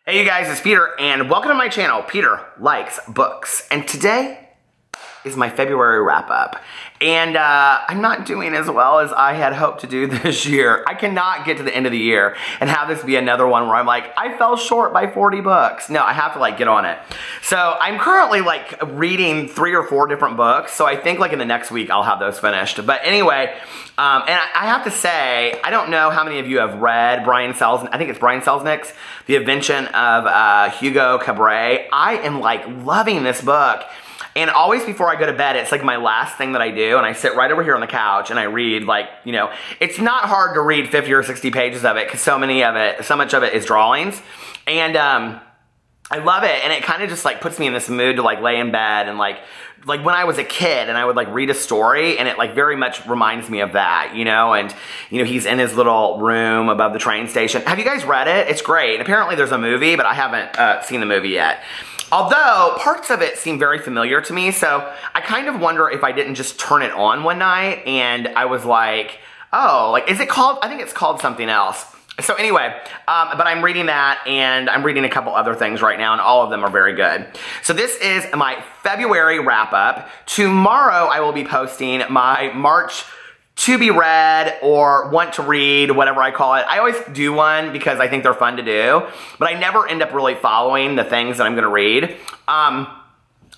Hey you guys, it's Peter, and welcome to my channel, Peter Likes Books. And today is my February wrap-up. And I'm not doing as well as I had hoped to do this year. I cannot get to the end of the year and have this be another one where I'm like, I fell short by 40 books. No, I have to get on it. So I'm currently reading 3 or 4 different books. So I think in the next week I'll have those finished. But anyway, and I have to say, I don't know how many of you have read Brian Selznick, I think it's Brian Selznick's The Invention of Hugo Cabret. I am loving this book. And always before I go to bed, it's my last thing that I do, and I sit right over here on the couch and I read it's not hard to read 50 or 60 pages of it because so much of it is drawings. And I love it, and it kind of just puts me in this mood to lay in bed and like when I was a kid and I would read a story, and it very much reminds me of that, and he's in his little room above the train station. Have you guys read it? It's great. And apparently there's a movie, but I haven't seen the movie yet. Although, parts of it seem very familiar to me, so I kind of wonder if I didn't just turn it on one night and I was like, oh, is it called, I think it's called something else. So anyway, but I'm reading that, and I'm reading a couple other things right now, and all of them are very good. So this is my February wrap-up. Tomorrow I will be posting my March to be read or want to read, whatever I call it. I always do one because I think they're fun to do, but I never end up really following the things that I'm gonna read. I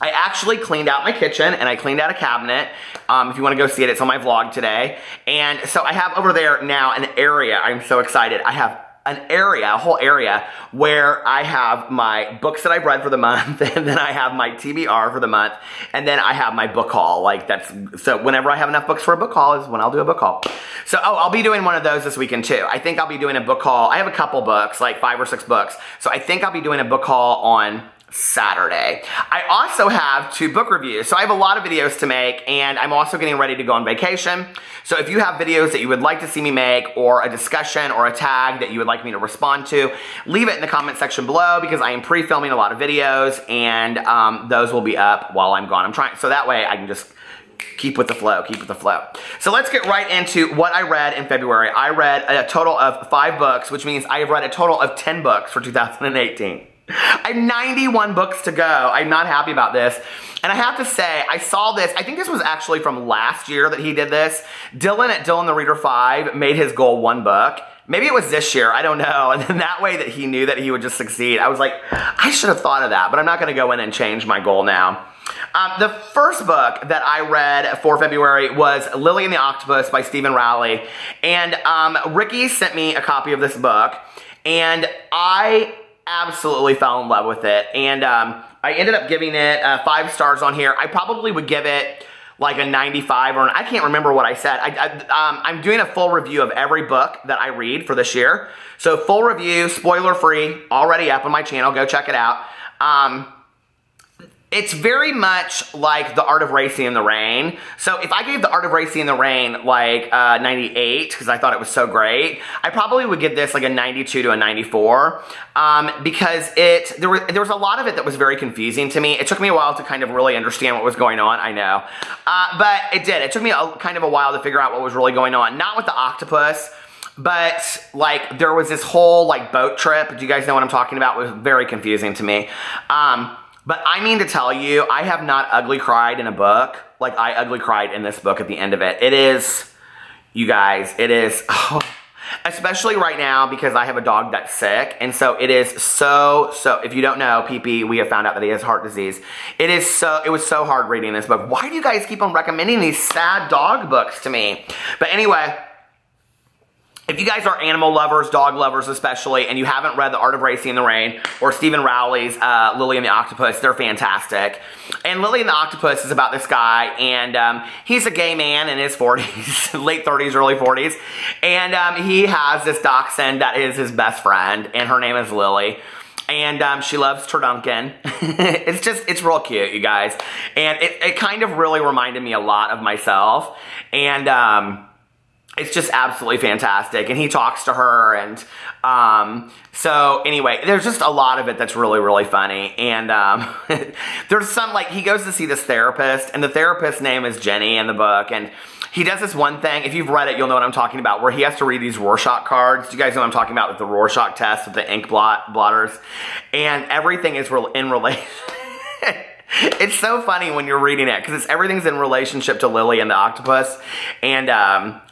actually cleaned out my kitchen, and I cleaned out a cabinet. If you wanna go see it, it's on my vlog today. And so I have over there now an area, I'm so excited. I have an area, a whole area, where I have my books that I've read for the month, and then I have my TBR for the month, and then I have my book haul. So whenever I have enough books for a book haul is when I'll do a book haul. So, I'll be doing one of those this weekend too. I think I'll be doing a book haul. I have a couple books, 5 or 6 books. So I think I'll be doing a book haul on Saturday. I also have 2 book reviews. So I have a lot of videos to make, and I'm also getting ready to go on vacation. So if you have videos that you would like to see me make, or a discussion or a tag that you would like me to respond to, leave it in the comment section below, because I am pre-filming a lot of videos, and those will be up while I'm gone. So that way I can just keep with the flow, So let's get right into what I read in February. I read a total of 5 books, which means I have read a total of 10 books for 2018. I have 91 books to go. I'm not happy about this. And I have to say, I saw this, I think this was actually from last year that he did this. Dylan at Dylan the Reader 5 made his goal 1 book. Maybe it was this year, I don't know. And then that way that he knew that he would just succeed. I was like, I should have thought of that, but I'm not gonna go in and change my goal now. The first book that I read for February was Lily and the Octopus by Stephen Rowley. And Ricky sent me a copy of this book, and I absolutely fell in love with it. And I ended up giving it 5 stars on here. I probably would give it a 95, or I can't remember what I said. I'm doing a full review of every book that I read for this year. So full review, spoiler free, already up on my channel. Go check it out. It's very much like The Art of Racing in the Rain. So if I gave The Art of Racing in the Rain 98, because I thought it was so great, I probably would give this a 92 to a 94, because there was a lot of it that was very confusing to me. It took me a while to kind of really understand what was going on, I know. But it did. It took me kind of a while to figure out what was really going on. Not with the octopus, but there was this whole boat trip. Do you guys know what I'm talking about? It was very confusing to me. But I mean to tell you, I have not ugly cried in a book like I ugly cried in this book at the end of it. It is, you guys, it is, especially right now because I have a dog that's sick. And so it is so, if you don't know, PP, we have found out that he has heart disease. It was so hard reading this book. Why do you guys keep on recommending these sad dog books to me? But anyway, if you guys are animal lovers, dog lovers especially, and you haven't read The Art of Racing in the Rain or Stephen Rowley's Lily and the Octopus, they're fantastic. And Lily and the Octopus is about this guy, and he's a gay man in his 40s, late 30s, early 40s, and he has this dachshund that is his best friend, and her name is Lily. And she loves Turduncan. It's real cute, you guys. And it kind of really reminded me a lot of myself. And it's just absolutely fantastic. And he talks to her, and so anyway, there's just a lot of it that's really, really funny. And there's some, like, he goes to see this therapist, and the therapist's name is Jenny in the book, and he does this one thing. If you've read it, you'll know what I'm talking about, where he has to read these Rorschach cards. Do you guys know what I'm talking about with the Rorschach test with the ink blotters? And everything is in relation. It's so funny when you're reading it, because everything's in relationship to Lily and the octopus, and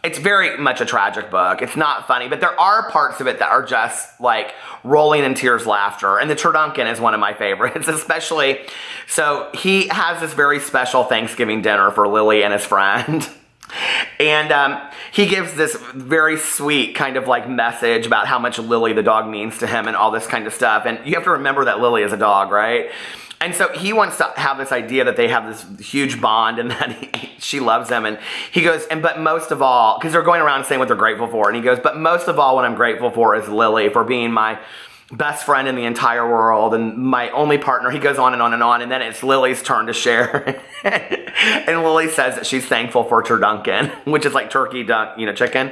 it's very much a tragic book. It's not funny, but there are parts of it that are just like rolling in tears laughter, and the turducken is one of my favorites, especially. So he has this very special Thanksgiving dinner for Lily and his friend. And he gives this very sweet kind of like message about how much Lily the dog means to him and all this kind of stuff. And you have to remember that Lily is a dog, right? And so he wants to have this idea that they have this huge bond and that she loves him. And he goes, but most of all, because they're going around saying what they're grateful for. And he goes, but most of all, what I'm grateful for is Lily, for being my best friend in the entire world and my only partner. He goes on and on and on, and then it's Lily's turn to share. And Lily says that she's thankful for turducken, which is like turkey, chicken.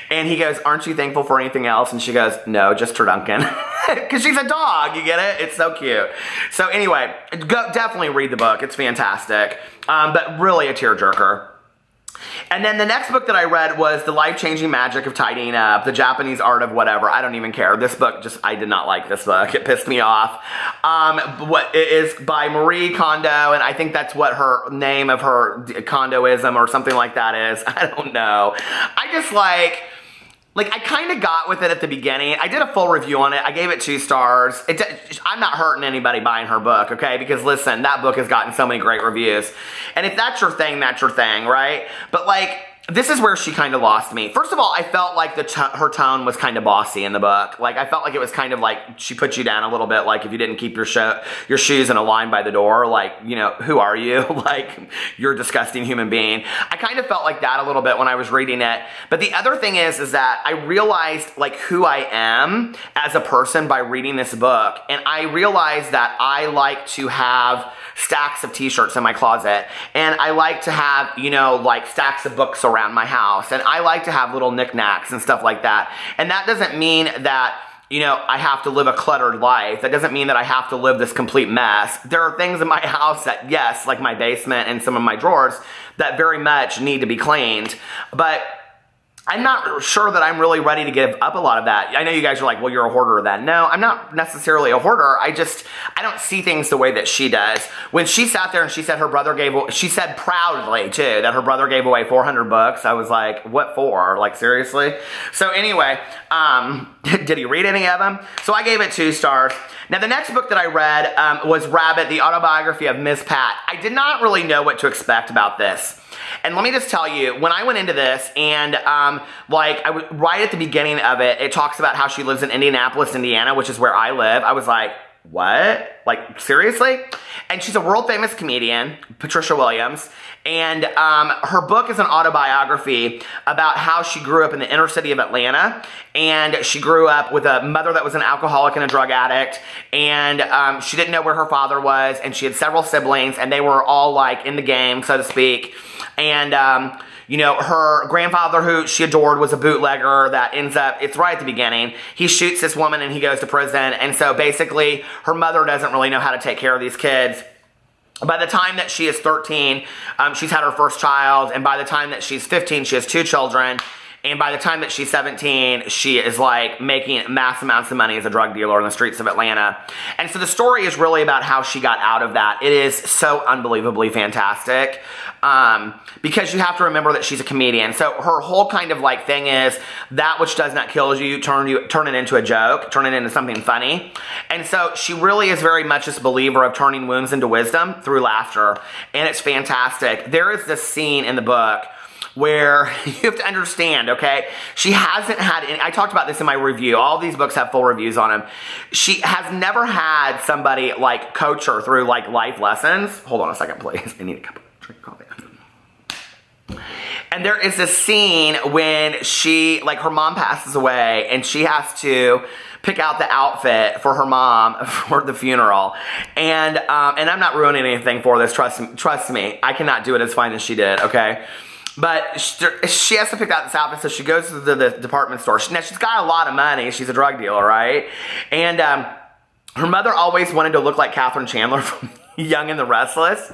And he goes, aren't you thankful for anything else? And she goes, no, just turducken. Because she's a dog, you get it? It's so cute. So anyway, definitely read the book. It's fantastic, but really a tearjerker. And then the next book that I read was The Life-Changing Magic of Tidying Up, The Japanese Art of Whatever. I don't even care. This book, I did not like this book. It pissed me off. It is by Marie Kondo, and I think that's what her name of her Kondoism or something like that is. I don't know. I just like I kind of got with it at the beginning. I did a full review on it. I gave it 2 stars. I'm not hurting anybody buying her book, okay? Because listen, that book has gotten so many great reviews. And if that's your thing, right? But this is where she kind of lost me. First of all, I felt like her tone was kind of bossy in the book. I felt like it was kind of like she put you down a little bit, like if you didn't keep your shoes in a line by the door, who are you? You're a disgusting human being. I kind of felt like that a little bit when I was reading it. But the other thing is that I realized who I am as a person by reading this book. And I realized that I like to have stacks of t-shirts in my closet, and I like to have, stacks of books around my house, and I like to have little knickknacks and stuff like that. And that doesn't mean that, I have to live a cluttered life. That doesn't mean that I have to live this complete mess. There are things in my house that, yes, like my basement and some of my drawers, that very much need to be cleaned. But I'm not sure that I'm really ready to give up a lot of that. I know you guys are like, well, you're a hoarder then. No, I'm not necessarily a hoarder. I don't see things the way that she does. When she sat there and she said she said proudly too, that her brother gave away 400 books. I was like, what for? Seriously? So anyway, did he read any of them? So I gave it 2 stars. Now the next book that I read was Rabbit, the Autobiography of Miss Pat. I did not really know what to expect about this. And let me just tell you, when I went into this, and right at the beginning of it, it talks about how she lives in Indianapolis, Indiana, which is where I live. I was like, what? Seriously? And she's a world famous comedian, Patricia Williams, and her book is an autobiography about how she grew up in the inner city of Atlanta, and she grew up with a mother that was an alcoholic and a drug addict, and she didn't know where her father was, and she had several siblings, and they were all in the game, so to speak. And her grandfather, who she adored, was a bootlegger that ends up, it's right at the beginning, he shoots this woman and he goes to prison. And so basically her mother doesn't really know how to take care of these kids. By the time that she is 13, she's had her first child. And by the time that she's 15, she has 2 children. And by the time that she's 17, she is making mass amounts of money as a drug dealer in the streets of Atlanta. And so the story is really about how she got out of that. It is so unbelievably fantastic. Because you have to remember that she's a comedian. So her whole kind of thing is that which does not kill you, turn it into a joke, turn it into something funny. And so she really is very much this believer of turning wounds into wisdom through laughter. And it's fantastic. There is this scene in the book where you have to understand, okay, she hasn't had any, I talked about this in my review, all these books have full reviews on them. She has never had somebody coach her through life lessons. Hold on a second, please. I need a cup of drink coffee. And there is this scene when she, her mom passes away, and she has to pick out the outfit for her mom for the funeral. And I'm not ruining anything for this, trust me. I cannot do it as fine as she did, okay? But she has to pick out this outfit, so she goes to the department store. Now, she's got a lot of money. She's a drug dealer, right? And her mother always wanted to look like Katherine Chandler from Young and the Restless.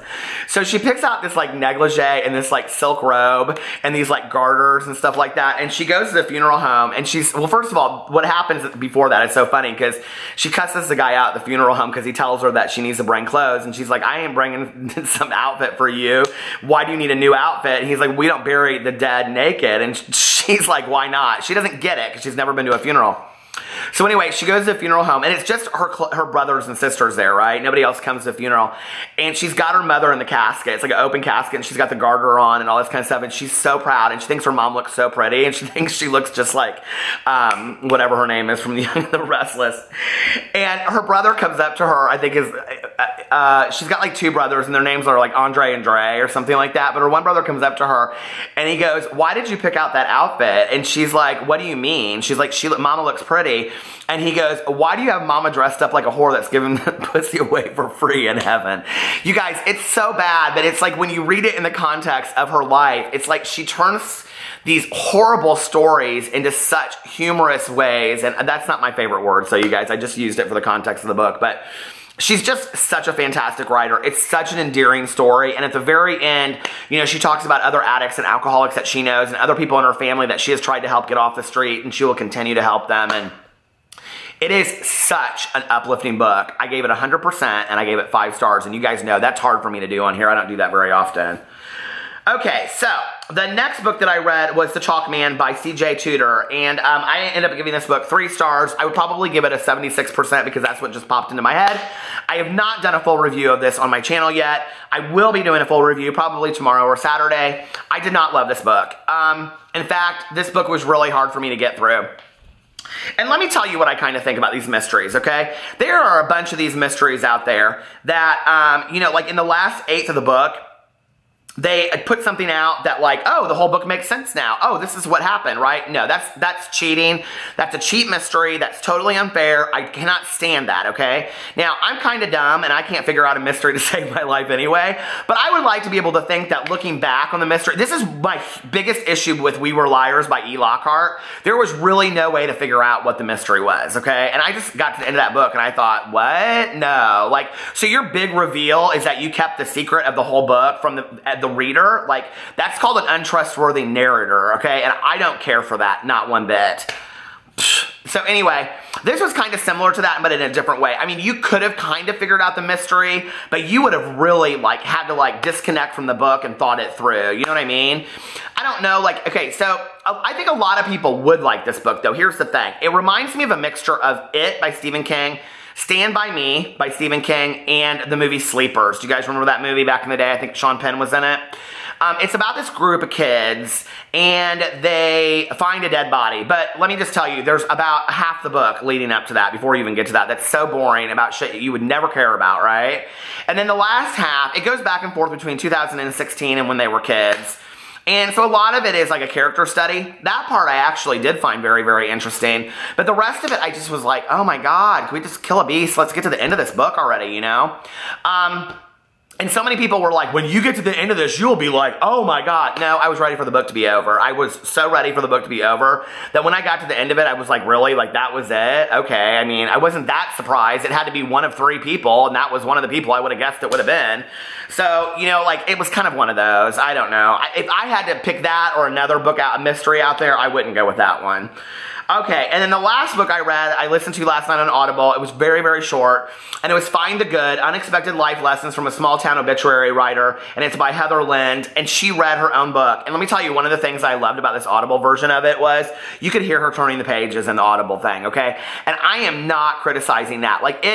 So she picks out this like negligee and this like silk robe and these like garters and stuff like that. And she goes to the funeral home and well, first of all, what happens before that is so funny because she cusses the guy out at the funeral home because he tells her that she needs to bring clothes. And she's like, I ain't bringing some outfit for you. Why do you need a new outfit? And he's like, we don't bury the dead naked. And she's like, why not? She doesn't get it because she's never been to a funeral. So anyway, she goes to the funeral home, and it's just her brothers and sisters there, right? Nobody else comes to the funeral. And she's got her mother in the casket. It's like an open casket, and she's got the garter on and all this kind of stuff, and she's so proud, and she thinks her mom looks so pretty, and she thinks she looks just like whatever her name is from The Young and the Restless. And her brother comes up to her, I think she's got like two brothers, and their names are like Andre and Dre or something like that, but her one brother comes up to her, and he goes, why did you pick out that outfit? And she's like, what do you mean? She's like, Mama looks pretty. And he goes, why do you have Mama dressed up like a whore that's giving pussy away for free in heaven? You guys, it's so bad, but it's like when you read it in the context of her life, it's like she turns these horrible stories into such humorous ways. And that's not my favorite word, so you guys, I just used it for the context of the book. But she's just such a fantastic writer. It's such an endearing story. And at the very end, you know, she talks about other addicts and alcoholics that she knows and other people in her family that she has tried to help get off the street, and she will continue to help them. And it is such an uplifting book. I gave it 100% and I gave it 5 stars. And you guys know that's hard for me to do on here. I don't do that very often. Okay, so the next book that I read was The Chalk Man by C.J. Tudor, and I ended up giving this book 3 stars. I would probably give it a 76% because that's what just popped into my head. I have not done a full review of this on my channel yet. I will be doing a full review probably tomorrow or Saturday. I did not love this book. In fact, this book was really hard for me to get through. And let me tell you what I kind of think about these mysteries, okay? There are a bunch of these mysteries out there that, you know, like in the last 1/8 of the book, they put something out that like, oh, the whole book makes sense now. Oh, this is what happened, right? No, that's cheating. That's a cheap mystery. That's totally unfair. I cannot stand that, okay? Now, I'm kind of dumb, and I can't figure out a mystery to save my life anyway, but I would like to be able to think that looking back on the mystery, this is my biggest issue with We Were Liars by E. Lockhart. There was really no way to figure out what the mystery was, okay? And I just got to the end of that book, and I thought, what? No. Like, so your big reveal is that you kept the secret of the whole book from the reader? Like, that's called an untrustworthy narrator, okay? And I don't care for that, not one bit. So anyway, this was kind of similar to that, but in a different way. I mean, you could have kind of figured out the mystery, but you would have really, like, had to, like, disconnect from the book and thought it through. You know what I mean? I don't know, like, okay, so I think a lot of people would like this book, though. Here's the thing. It reminds me of a mixture of It by Stephen King, Stand By Me by Stephen King, and the movie Sleepers. Do you guys remember that movie back in the day? I think Sean Penn was in it. It's about this group of kids, and they find a dead body. But let me just tell you, there's about half the book leading up to that, before you even get to that, that's so boring, about shit you would never care about, right? And then the last half, it goes back and forth between 2016 and when they were kids. And so a lot of it is like a character study. That part I actually did find very, very interesting. But the rest of it, I just was like, oh my God, can we just kill a beast? Let's get to the end of this book already, you know? And so many people were like, when you get to the end of this, you'll be like, oh my God. No, I was ready for the book to be over. I was so ready for the book to be over that when I got to the end of it, I was like, really? Like, that was it? Okay. I mean, I wasn't that surprised. It had to be one of 3 people, and that was one of the people I would have guessed it would have been. So, you know, like, it was kind of one of those. I don't know. If I had to pick that or another book out, a mystery out there, I wouldn't go with that one. Okay, and then the last book I read, I listened to last night on Audible. It was very, very short, and it was Find the Good, Unexpected Life Lessons from a Small Town Obituary Writer, and it's by Heather Lind, and she read her own book. And let me tell you, one of the things I loved about this Audible version of it was you could hear her turning the pages in the Audible thing, okay? And I am not criticizing that. Like,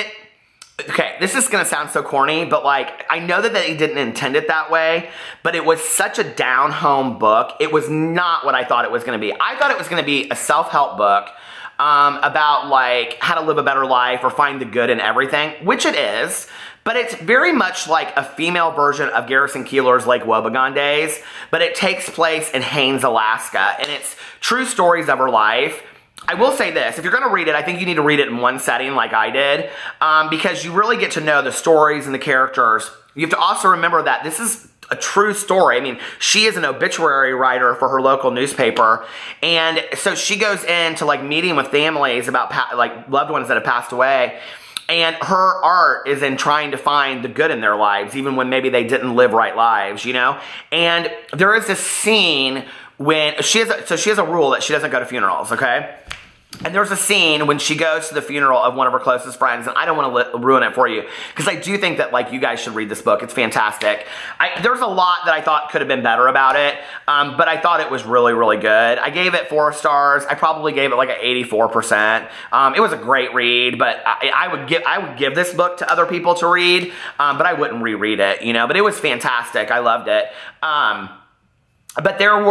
okay, this is going to sound so corny, but like, I know that they didn't intend it that way, but it was such a down-home book. It was not what I thought it was going to be. I thought it was going to be a self-help book about like how to live a better life or find the good in everything, which it is, but it's very much like a female version of Garrison Keillor's Lake Wobegon Days, but it takes place in Haines, Alaska, and it's true stories of her life. I will say this, if you're going to read it, I think you need to read it in one setting like I did, because you really get to know the stories and the characters. You have to also remember that this is a true story. I mean, she is an obituary writer for her local newspaper, and so she goes into like meeting with families about like loved ones that have passed away, and her art is in trying to find the good in their lives, even when maybe they didn't live right lives, you know? And there is this scene when she has a rule that she doesn't go to funerals, okay? And there's a scene when she goes to the funeral of one of her closest friends, and I don't want to ruin it for you, because I do think that like you guys should read this book. It's fantastic. There's a lot that I thought could have been better about it, but I thought it was really, really good. I gave it 4 stars. I probably gave it like an 84%. It was a great read, but I would give this book to other people to read, but I wouldn't reread it, you know. But it was fantastic. I loved it. But there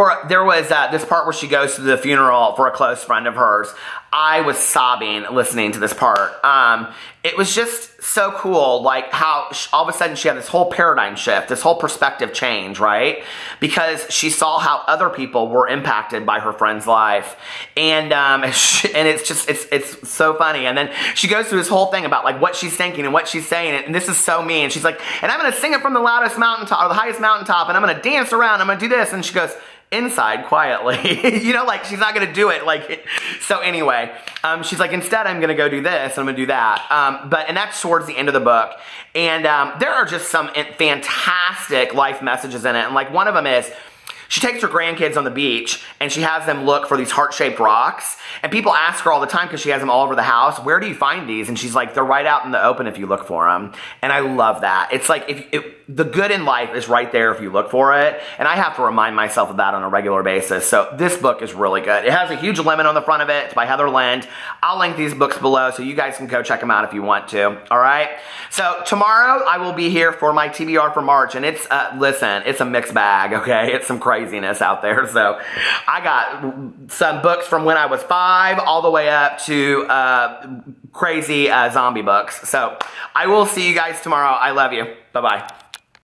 was this part where she goes to the funeral for a close friend of hers. I was sobbing listening to this part. It was just so cool, like how all of a sudden she had this whole paradigm shift, this whole perspective change, right? Because she saw how other people were impacted by her friend's life, and it's so funny. And then she goes through this whole thing about like what she's thinking and what she's saying, and this is so me. And she's like, and I'm gonna sing it from the loudest mountaintop or the highest mountaintop, and I'm gonna dance around. I'm gonna do this, and she goes, inside quietly, you know, like she's not gonna do it like so anyway, she's like, instead I'm gonna go do this and I'm gonna do that, and that's towards the end of the book, and there are just some fantastic life messages in it, and like one of them is she takes her grandkids on the beach and she has them look for these heart-shaped rocks, and people ask her all the time because she has them all over the house, where do you find these? And she's like, they're right out in the open if you look for them. And I love that. It's like the good in life is right there if you look for it, and I have to remind myself of that on a regular basis. So this book is really good. It has a huge lemon on the front of it. It's by Heather Lind. I'll link these books below so you guys can go check them out if you want to. All right? So tomorrow I will be here for my TBR for March, and it's, listen, it's a mixed bag, okay? It's some craziness out there. So I got some books from when I was 5 all the way up to crazy zombie books. So I will see you guys tomorrow. I love you. Bye-bye.